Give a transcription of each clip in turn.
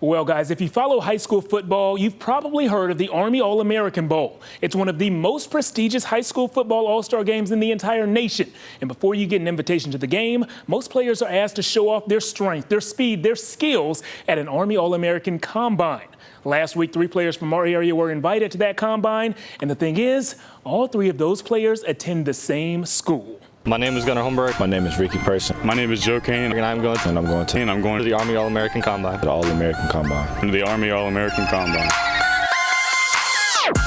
Well, guys, if you follow high school football, you've probably heard of the Army All-American Bowl. It's one of the most prestigious high school football all-star games in the entire nation. And before you get an invitation to the game, most players are asked to show off their strength, their speed, their skills at an Army All-American Combine. Last week, 3 players from our area were invited to that combine. And the thing is, all 3 of those players attend the same school. My name is Gunnar Holmberg. My name is Ricky Person. My name is Joe Kane. And I'm going to the Army All-American Combine. The All-American Combine. To the Army All-American Combine.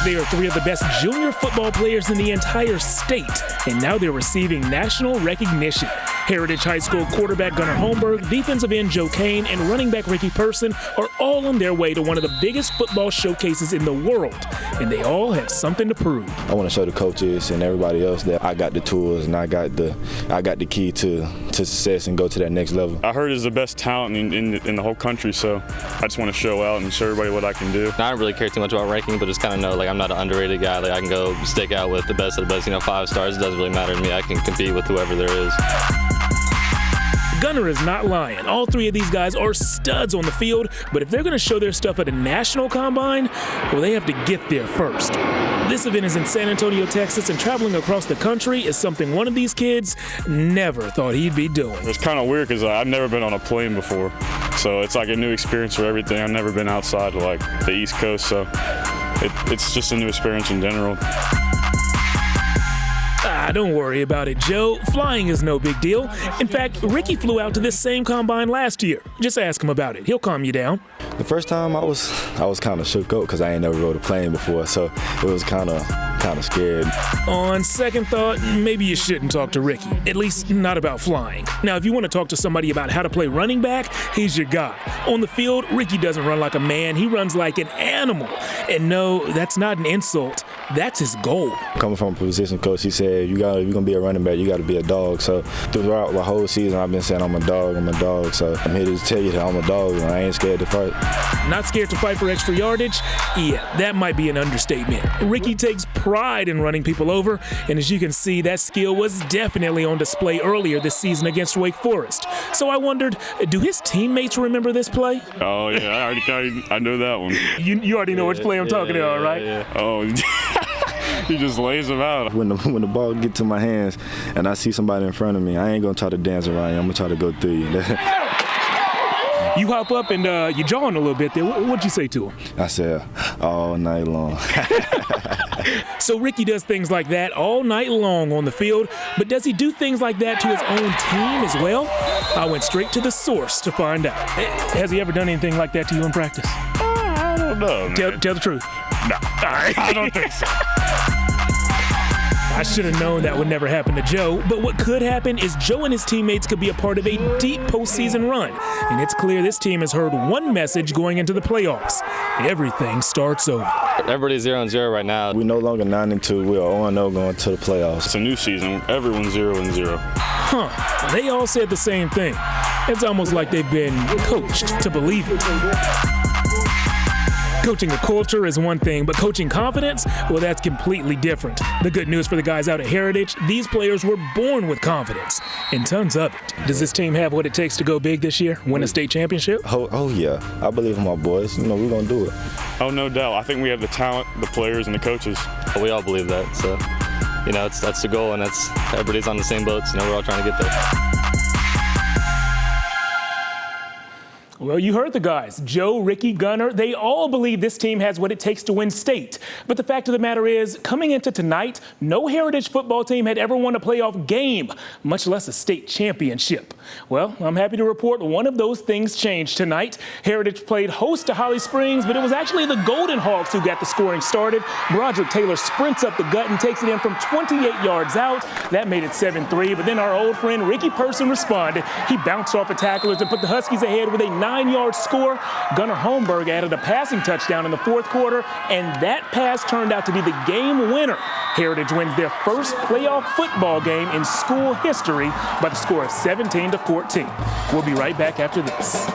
They are 3 of the best junior football players in the entire state, and now they're receiving national recognition. Heritage High School quarterback Gunnar Holmberg, defensive end Joe Kane, and running back Ricky Person are all on their way to one of the biggest football showcases in the world, and they all have something to prove. I want to show the coaches and everybody else that I got the tools and I got the key to success and go to that next level. I heard it's the best talent in the whole country, so I just want to show out and show everybody what I can do. I don't really care too much about ranking, but just kind of know like I'm not an underrated guy. Like I can go stick out with the best of the best. 5 stars, it doesn't really matter to me. I can compete with whoever there is. Gunnar is not lying. All 3 of these guys are studs on the field, but if they're going to show their stuff at a national combine, well, they have to get there first. This event is in San Antonio, Texas, and traveling across the country is something one of these kids never thought he'd be doing. It's kind of weird because I've never been on a plane before, so it's like a new experience for everything. I've never been outside of like the East Coast, so it's just a new experience in general. Don't worry about it, Joe. Flying is no big deal. In fact, Ricky flew out to this same combine last year. Just ask him about it. He'll calm you down. The first time I was kind of shook up because I ain't never rode a plane before, so it was kind of scared. On second thought, maybe you shouldn't talk to Ricky, at least not about flying. Now, if you want to talk to somebody about how to play running back, he's your guy. On the field, Ricky doesn't run like a man, he runs like an animal. And no, that's not an insult, that's his goal. Coming from a position coach, he said, if you're going to be a running back, you got to be a dog. So throughout the whole season, I've been saying I'm a dog. So I'm here to tell you that I'm a dog and I ain't scared to fight. Not scared to fight for extra yardage? Yeah, that might be an understatement. Ricky takes pride in running people over, and as you can see, that skill was definitely on display earlier this season against Wake Forest. So I wondered, do his teammates remember this play? Oh, yeah, I know that one. You already know which play I'm talking about, right? Yeah. Oh, he just lays them out. When the ball gets to my hands and I see somebody in front of me, I ain't going to try to dance around you. I'm going to try to go through you. You hop up and you jawing a little bit there. What'd you say to him? I said, all night long. So Ricky does things like that all night long on the field, but does he do things like that to his own team as well? I went straight to the source to find out. Has he ever done anything like that to you in practice? I don't know. Tell the truth. No, I don't think so. I should have known that would never happen to Joe, but what could happen is Joe and his teammates could be a part of a deep postseason run. And it's clear this team has heard one message going into the playoffs. Everything starts over. Everybody's 0-0 right now. We're no longer 9-2. We're 0-0 going to the playoffs. It's a new season. Everyone's 0-0. Huh. They all said the same thing. It's almost like they've been coached to believe it. Coaching a culture is one thing, but coaching confidence, well, that's completely different. The good news for the guys out at Heritage, these players were born with confidence, and tons of it. Does this team have what it takes to go big this year, win a state championship? Oh yeah. I believe in my boys. We're going to do it. Oh, no doubt. I think we have the talent, the players, and the coaches. We all believe that, so, that's the goal, and everybody's on the same boat, so, we're all trying to get there. Well, you heard the guys, Joe, Ricky, Gunnar, they all believe this team has what it takes to win state. But the fact of the matter is, coming into tonight, no Heritage football team had ever won a playoff game, much less a state championship. Well, I'm happy to report one of those things changed tonight. Heritage played host to Holly Springs, but it was actually the Golden Hawks who got the scoring started. Broderick Taylor sprints up the gut and takes it in from 28 yards out. That made it 7-3, but then our old friend Ricky Person responded. He bounced off the tacklers and put the Huskies ahead with a 9-yard score. Gunnar Holmberg added a passing touchdown in the fourth quarter, and that pass turned out to be the game winner. Heritage wins their first playoff football game in school history by the score of 17-14. We'll be right back after this.